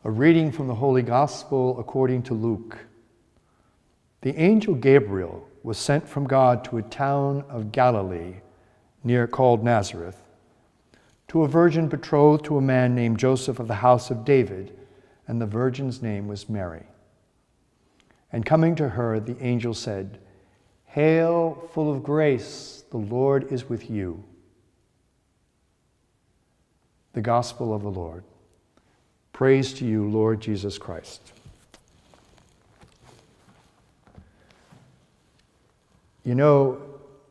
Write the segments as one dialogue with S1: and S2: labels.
S1: A reading from the Holy Gospel according to Luke. The angel Gabriel was sent from God to a town of Galilee called Nazareth, to a virgin betrothed to a man named Joseph of the house of David, and the virgin's name was Mary. And coming to her, the angel said, "Hail, full of grace, the Lord is with you." The Gospel of the Lord. Praise to you, Lord Jesus Christ. You know,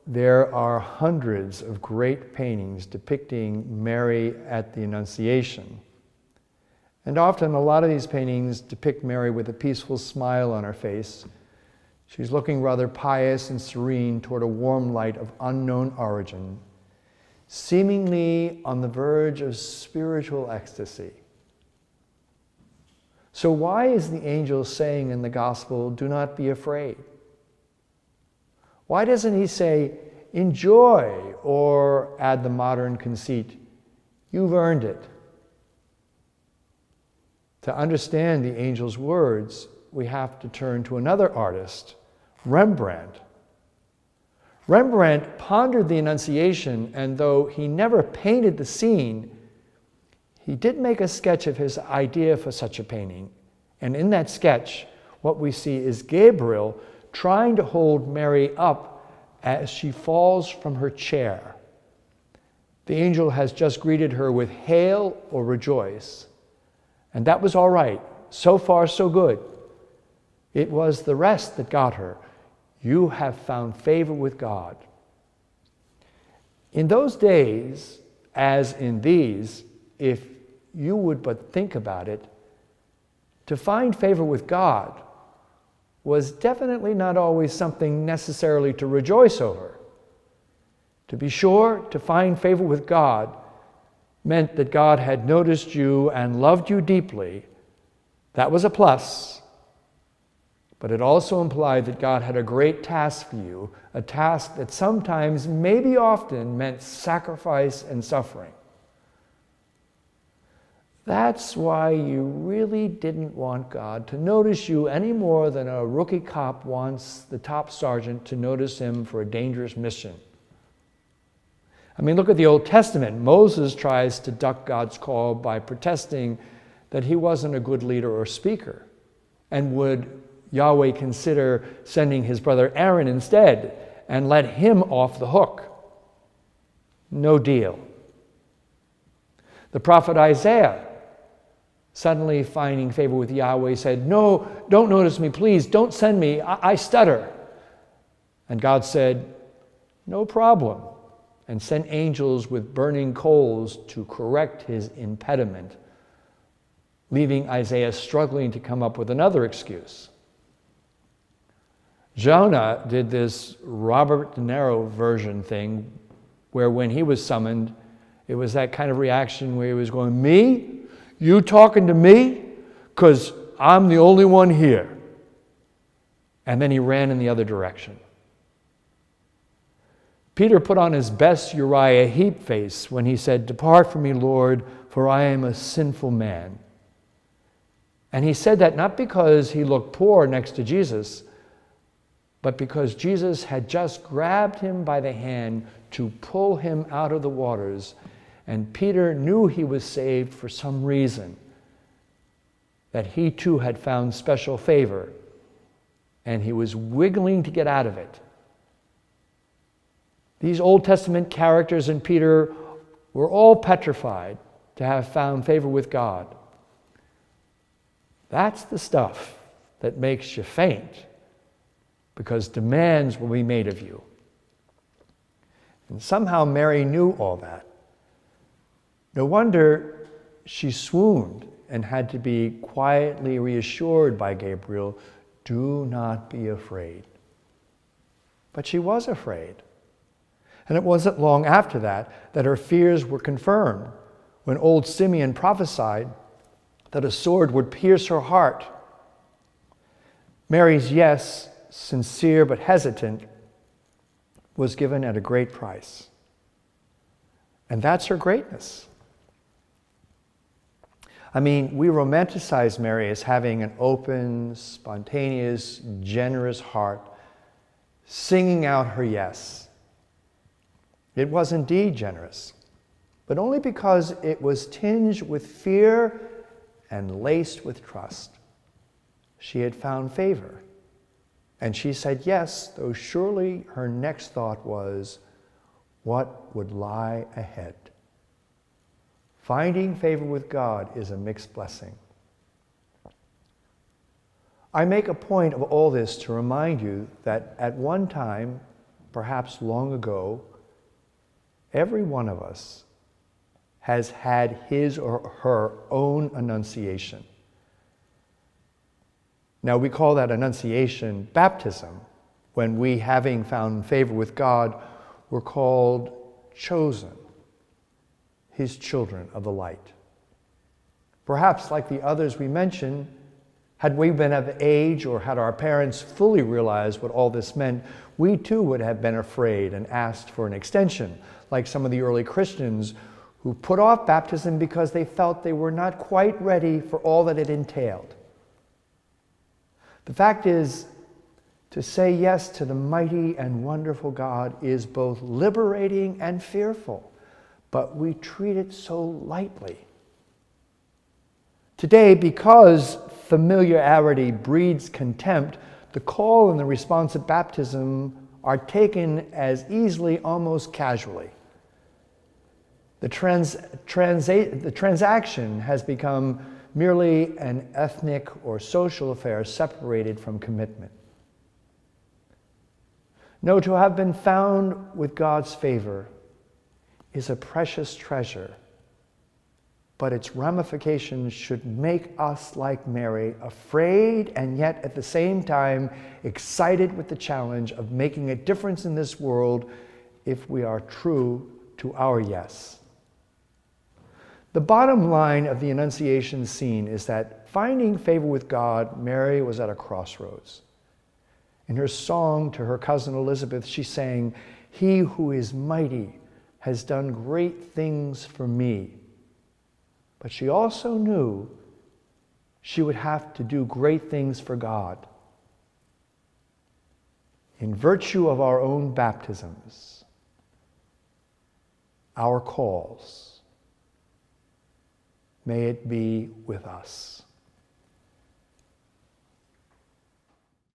S1: there are hundreds of great paintings depicting Mary at the Annunciation. And often a lot of these paintings depict Mary with a peaceful smile on her face. She's looking rather pious and serene toward a warm light of unknown origin, seemingly on the verge of spiritual ecstasy. So why is the angel saying in the gospel, "Do not be afraid"? Why doesn't he say, "Enjoy," or add the modern conceit, "You've earned it"? To understand the angel's words, we have to turn to another artist, Rembrandt. Rembrandt pondered the Annunciation, and though he never painted the scene, he did make a sketch of his idea for such a painting. And in that sketch, what we see is Gabriel trying to hold Mary up as she falls from her chair. The angel has just greeted her with "Hail" or "Rejoice." And that was all right. So far, so good. It was the rest that got her. "You have found favor with God." In those days, as in these, if you would but think about it, to find favor with God was definitely not always something necessarily to rejoice over. To be sure, to find favor with God meant that God had noticed you and loved you deeply. That was a plus. But it also implied that God had a great task for you, a task that sometimes, maybe often, meant sacrifice and suffering. That's why you really didn't want God to notice you any more than a rookie cop wants the top sergeant to notice him for a dangerous mission. I mean, look at the Old Testament. Moses tries to duck God's call by protesting that he wasn't a good leader or speaker. And would Yahweh consider sending his brother Aaron instead and let him off the hook? No deal. The prophet Isaiah, suddenly finding favor with Yahweh, said, "No, don't notice me, please. Don't send me. I stutter." And God said, "No problem," and sent angels with burning coals to correct his impediment, leaving Isaiah struggling to come up with another excuse. Jonah did this Robert De Niro version thing where when he was summoned, it was that kind of reaction where he was going, "Me? You talking to me? Because I'm the only one here." And then he ran in the other direction. Peter put on his best Uriah Heep face when he said, "Depart from me, Lord, for I am a sinful man." And he said that not because he looked poor next to Jesus, but because Jesus had just grabbed him by the hand to pull him out of the waters. And Peter knew he was saved for some reason, that he too had found special favor, and he was wiggling to get out of it. These Old Testament characters in Peter were all petrified to have found favor with God. That's the stuff that makes you faint, because demands will be made of you. And somehow Mary knew all that. No wonder she swooned and had to be quietly reassured by Gabriel, "Do not be afraid." But she was afraid. And it wasn't long after that her fears were confirmed when old Simeon prophesied that a sword would pierce her heart. Mary's yes, sincere but hesitant, was given at a great price. And that's her greatness. I mean, we romanticize Mary as having an open, spontaneous, generous heart, singing out her yes. It was indeed generous, but only because it was tinged with fear and laced with trust. She had found favor, and she said yes, though surely her next thought was, what would lie ahead? Finding favor with God is a mixed blessing. I make a point of all this to remind you that at one time, perhaps long ago, every one of us has had his or her own annunciation. Now, we call that annunciation baptism, when we, having found favor with God, were called chosen, his children of the light. Perhaps, like the others we mentioned, had we been of age or had our parents fully realized what all this meant, we too would have been afraid and asked for an extension, like some of the early Christians who put off baptism because they felt they were not quite ready for all that it entailed. The fact is, to say yes to the mighty and wonderful God is both liberating and fearful, but we treat it so lightly. Today, because familiarity breeds contempt, the call and the response at baptism are taken as easily, almost casually. The transaction has become merely an ethnic or social affair separated from commitment. No, to have been found with God's favor is a precious treasure, but its ramifications should make us, like Mary, afraid and yet at the same time excited with the challenge of making a difference in this world if we are true to our yes. The bottom line of the Annunciation scene is that finding favor with God, Mary was at a crossroads. In her song to her cousin Elizabeth, she sang, "He who is mighty has done great things for me." But she also knew she would have to do great things for God. In virtue of our own baptisms, our calls, may it be with us.